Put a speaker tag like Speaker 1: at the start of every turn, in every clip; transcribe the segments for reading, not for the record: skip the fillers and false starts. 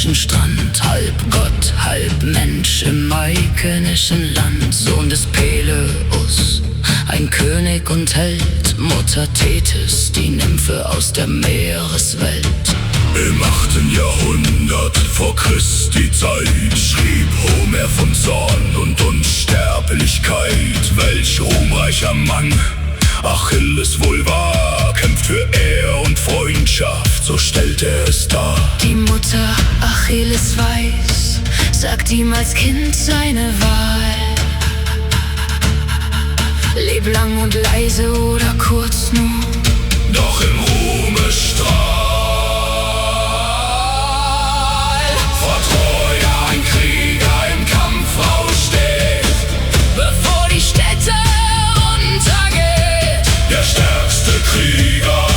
Speaker 1: griechischen Strand. Halb Gott, halb Mensch im mykenischen Land. Sohn des Peleus, ein König und Held. Mutter Tethys, die Nymphe aus der Meereswelt.
Speaker 2: Im 8. Jahrhundert vor Christi Zeit schrieb Homer von Zorn und Unsterblichkeit. Welch ruhmreicher Mann Achilles wohl war, kämpft für Ehr und Freundschaft, so stellt er es dar.
Speaker 1: Die Mutter Achilles weiß, sagt ihm als Kind seine Wahl. Leb lang und leise oder kurz nur,
Speaker 2: doch im Ruhmestrahl. Vor Troja ein Krieger im Kampf aussteht,
Speaker 1: bevor die Städte untergeht.
Speaker 2: Der stärkste Krieger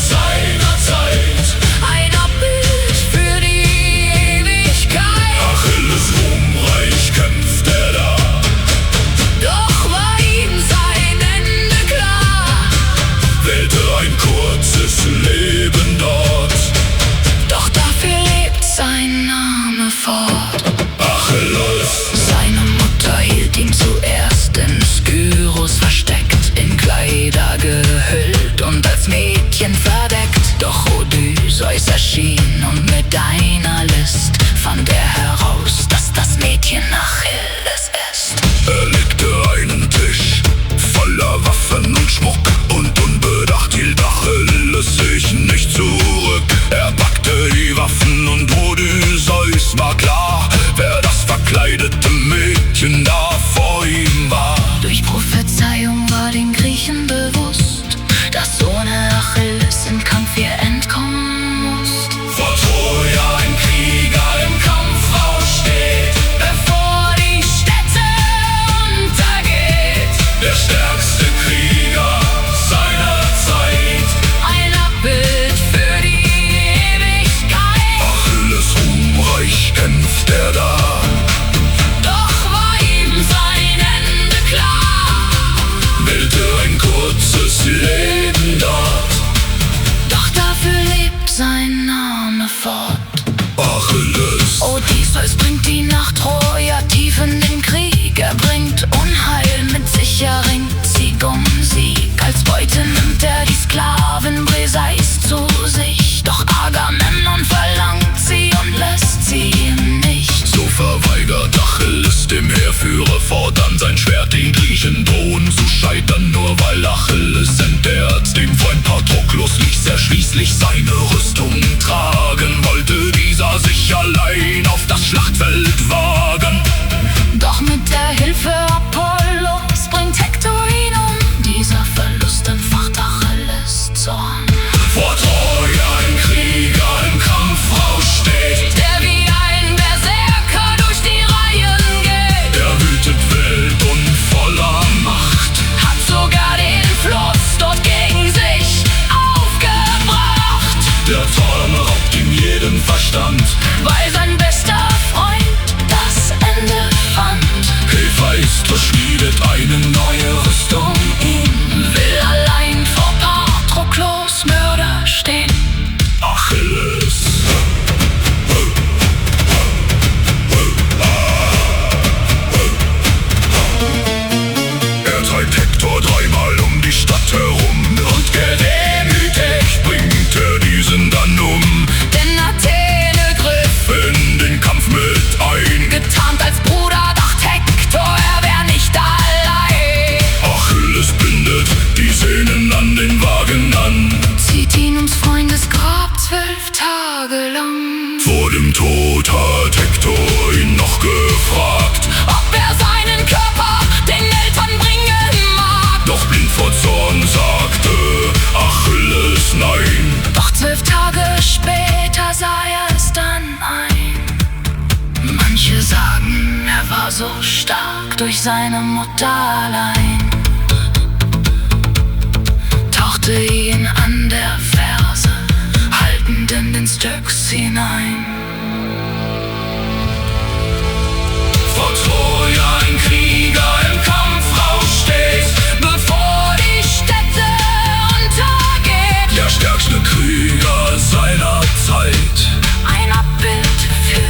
Speaker 2: seiner Zeit,
Speaker 1: ein Abbild für die Ewigkeit.
Speaker 2: Achilles ruhmreich kämpft er da,
Speaker 1: doch war ihm sein Ende klar.
Speaker 2: wählte ein kurzes Leben dort,
Speaker 1: doch dafür lebt sein Name fort.
Speaker 2: Achilles.
Speaker 1: Seine Mutter hielt ihn zuerst in Skyros versteckt, in Kleider gehüllt und als Mädchen verdeckt. Doch Odysseus erschien und mit einer List fand er heraus, dass das Mädchen Achilles ist.
Speaker 2: Er legte einen Tisch voller Waffen und Schmuck, und unbedacht hielt Achilles sich nicht zurück. Er packte die Waffen und Odysseus war klar, wer das verkleidete Mädchen da vor ihm war.
Speaker 1: Durch Prophezeiung war den Griechen bewusst, dass ohne Achilles im Kampf ihr entkommen muss.
Speaker 2: Vor Troja ein Krieger im Kampf aussteht,
Speaker 1: Bevor die Städte untergeht.
Speaker 2: der stärkste Krieger seiner Zeit,
Speaker 1: Ein Abbild für die Ewigkeit.
Speaker 2: Achilles ruhmreich kämpft er da,
Speaker 1: Doch war ihm sein Ende klar.
Speaker 2: wählte ein kurzes Leben dort,
Speaker 1: Doch dafür lebt sein Name fort.
Speaker 2: Achilles.
Speaker 1: Odysseus bringt ihn nach Troja tief in den Krieg. Er bringt Unheil mit sich, er ringt Sieg um Sieg. Als Beute nimmt er die Sklavin Briseis zu sich. Doch Agamemnon verlangt sie und lässt sie ihm nicht.
Speaker 2: So verweigert Achilles dem Heerführer fortan sein Schwert, den Griechen drohen zu scheitern, nur weil Achilles entehrt. Den Freund Patroklos ließ er schließlich seine Rüstung tragen, wollte dieser sich allein auf das Schlachtfeld wagen.
Speaker 1: Doch mit der Hilfe Apollos bringt Hektor ihn um. Dieser Verlust entfacht Achilles Zorn.
Speaker 2: Vor Troja ein Krieger im Kampf aussteht,
Speaker 1: Der wie ein Berserker durch die Reihen geht.
Speaker 2: er wütet wild und voller Macht,
Speaker 1: Hat sogar den Fluss dort gegen sich aufgebracht.
Speaker 2: der Zorn raubt ihm jeden Verstand.
Speaker 1: Weil sein bester Freund das Ende fand.
Speaker 2: Hephaistos schmiedet eine neue Rüstung,
Speaker 1: Will allein vor Patroklos Mörder stehen.
Speaker 2: Achilles. Er treibt Hektor dreimal um die Stadt herum, und gedemütigt bringt er diesen dann um.
Speaker 1: Denn Athene griff,
Speaker 2: In den Kampf mit ein,
Speaker 1: getarnt als Bruder, dacht Hektor, er wär nicht allein.
Speaker 2: Achilles bindet die Sehnen an den Wagen an.
Speaker 1: Zieht ihn ums Freundesgrab 12 Tage lang.
Speaker 2: Vor dem Tod hat Hektor ihn noch gefragt,
Speaker 1: Ob er seinen Körper den Eltern bringen mag.
Speaker 2: doch blind vor Zorn sagte Achilles nein.
Speaker 1: Doch 12 Tage später sah er es dann ein. Manche sagen, er war so stark durch seine Mutter allein. Tauchte ihn an der Ferse, haltend in den Styx hinein.
Speaker 2: Vor Troja ein Krieger im Kampf aussteht,
Speaker 1: Bevor die Städte untergeht.
Speaker 2: der stärkste Krieger seiner Zeit,
Speaker 1: Ein Abbild für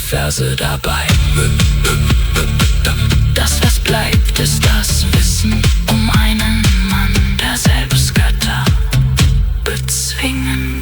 Speaker 1: Verse dabei. Das, was bleibt, ist das Wissen um einen Mann, der selbst Götter bezwingen